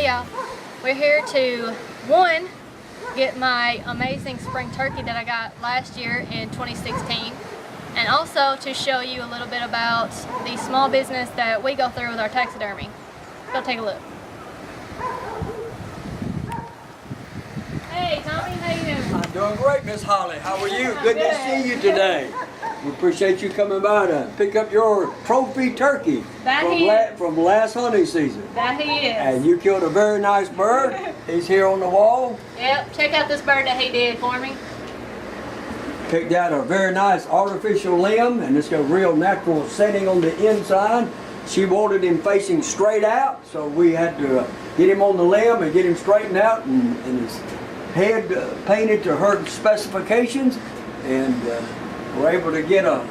y'all. We're here to, one, get my amazing spring turkey that I got last year in 2016, and also to show you a little bit about the small business that we go through with our taxidermy. Go take a look. Hey Tommy, how you doing? I'm doing great, Miss Holly. How are you? Good to see you today. We appreciate you coming by to pick up your trophy turkey from last hunting season. That he is. And you killed a very nice bird. He's here on the wall. Yep, check out this bird that he did for me. Picked out a very nice artificial limb, and it's got a real natural setting on the inside. She wanted him facing straight out, so we had to get him on the limb and get him straightened out, and his head painted to her specifications, and we're able to get a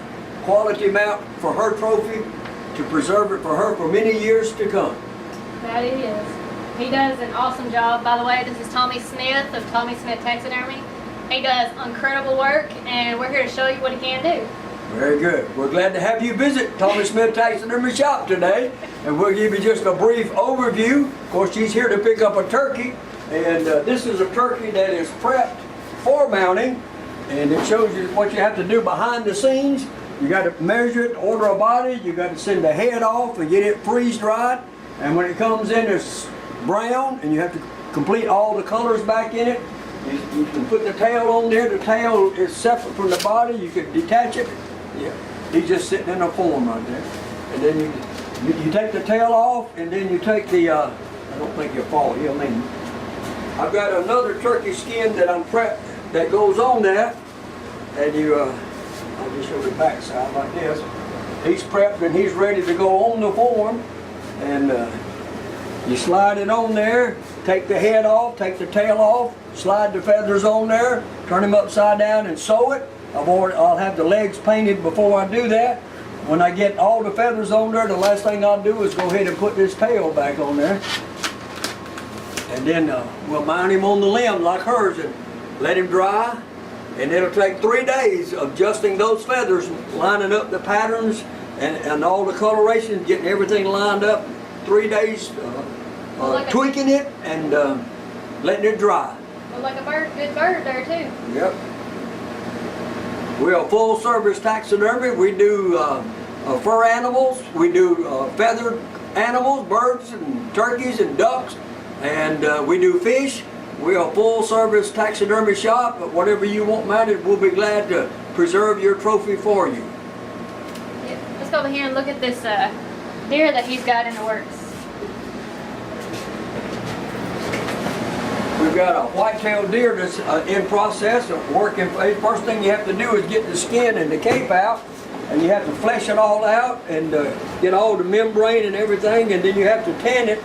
quality mount for her trophy to preserve it for her for many years to come. That he is. He does an awesome job. By the way, this is Tommy Smith of Tommy Smith Taxidermy. He does incredible work, and we're here to show you what he can do. Very good. We're glad to have you visit Tommy Smith Taxidermy shop today, and we'll give you just a brief overview. Of course, she's here to pick up a turkey, and this is a turkey that is prepped for mounting, and it shows you what you have to do behind the scenes. You got to measure it, order a body, you got to send the head off and get it freeze dried, and when it comes in it's brown, and you have to complete all the colors back in it. You can put the tail on there. The tail is separate from the body. You can detach it. Yeah, he's just sitting in a form right there. And then you take the tail off, and then you take the, I don't think you'll fall. I mean, I've got another turkey skin that I'm prepped that goes on that, and I'll just show the back side like this. He's prepped and he's ready to go on the form, and you slide it on there, take the head off, take the tail off, slide the feathers on there, turn them upside down and sew it. I'll have the legs painted before I do that. When I get all the feathers on there, the last thing I'll do is go ahead and put this tail back on there. And then we'll mount him on the limb like hers and let him dry. And it'll take 3 days of adjusting those feathers, lining up the patterns and all the colorations, getting everything lined up. 3 days tweaking it and letting it dry. Well, like a good bird there too. Yep. We're a full service taxidermy. We do fur animals, we do feathered animals, birds and turkeys and ducks, and we do fish. We're a full service taxidermy shop. Whatever you want mounted, we'll be glad to preserve your trophy for you. Yep. Let's go over here and look at this deer that he's got in the works. We've got a white-tailed deer that's in process of working. First thing you have to do is get the skin and the cape out, and you have to flesh it all out and get all the membrane and everything, and then you have to tan it,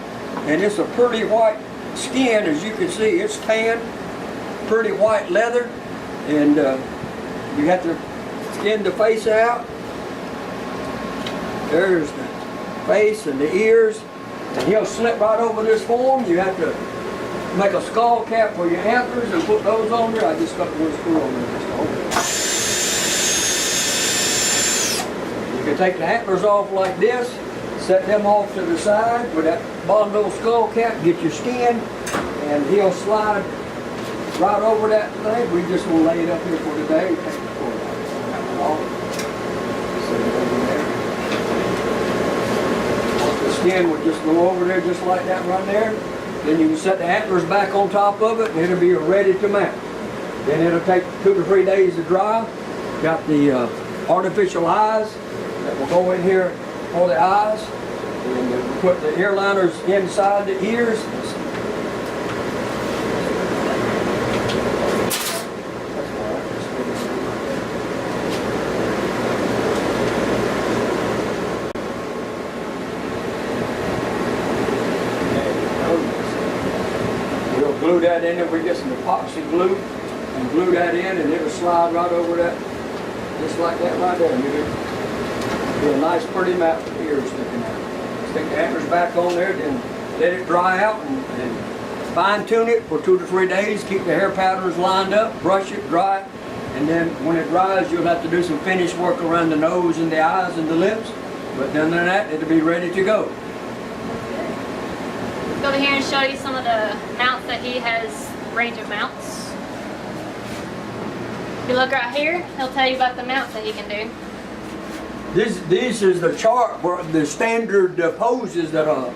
and it's a pretty white skin. As you can see, it's tan, pretty white leather, and you have to skin the face out. There's the face and the ears, and he'll slip right over this form. You have to make a skull cap for your antlers and put those on there. I just got one screw on there. You can take the antlers off like this, set them off to the side with that Bondo skull cap, get your skin, and he'll slide right over that thing. We just will lay it up here for today. Take the cord off. Set it over there. The skin will just go over there just like that right there. Then you can set the antlers back on top of it, and it'll be ready to mount. Then it'll take 2 to 3 days to dry. Got the artificial eyes that will go in here for the eyes. And we'll put the ear liners inside the ears. Glue that in there. We get some epoxy glue and glue that in, and it'll slide right over that, just like that right there. You get a nice pretty mount with ears sticking out. Stick the antlers back on there, then let it dry out and fine tune it for 2 to 3 days. Keep the hair patterns lined up, brush it, dry it, and then when it dries, you'll have to do some finish work around the nose and the eyes and the lips. But other than that, it'll be ready to go. Go over here and show you some of the mounts that he has, range of mounts. If you look right here, he'll tell you about the mounts that he can do. This is the chart where the standard poses that a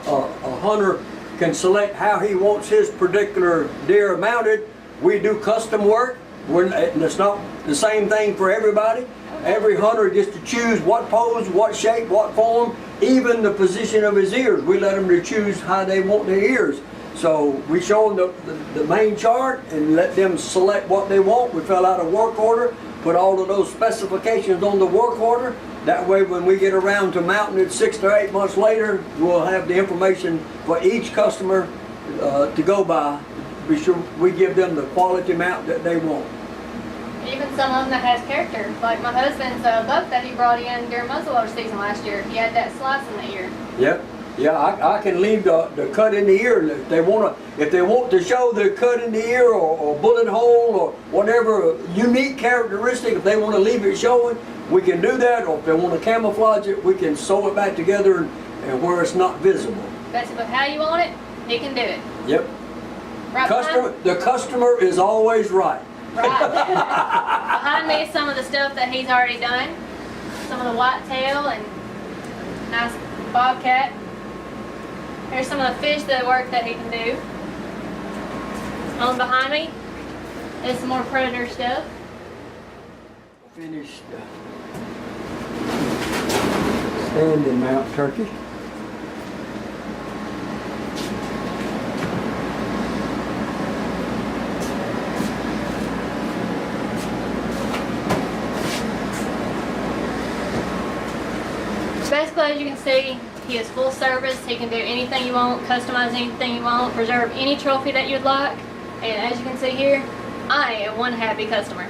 hunter can select how he wants his particular deer mounted. We do custom work. It's not the same thing for everybody. Every hunter gets to choose what pose, what shape, what form, even the position of his ears. We let them to choose how they want their ears. So we show them the main chart and let them select what they want. We fill out a work order, put all of those specifications on the work order. That way when we get around to mounting it 6 to 8 months later, we'll have the information for each customer to go by. Be sure we give them the quality mount that they want. Even some of them that has character, like my husband's buck that he brought in during muzzleloader season last year. He had that slice in the ear. Yep. Yeah, I can leave the cut in the ear if they want to show the cut in the ear or bullet hole or whatever unique characteristic. If they want to leave it showing, we can do that. Or if they want to camouflage it, we can sew it back together and where it's not visible. Basically, how you want it, he can do it. Yep. Right The customer is always right. Right. Behind me is some of the stuff that he's already done. Some of the whitetail and nice bobcat. Here's some of the fish that work that he can do. On behind me is some more predator stuff. Finished standing mount turkey. Basically, as you can see, he is full service. He can do anything you want, customize anything you want, preserve any trophy that you'd like. And as you can see here, I am one happy customer.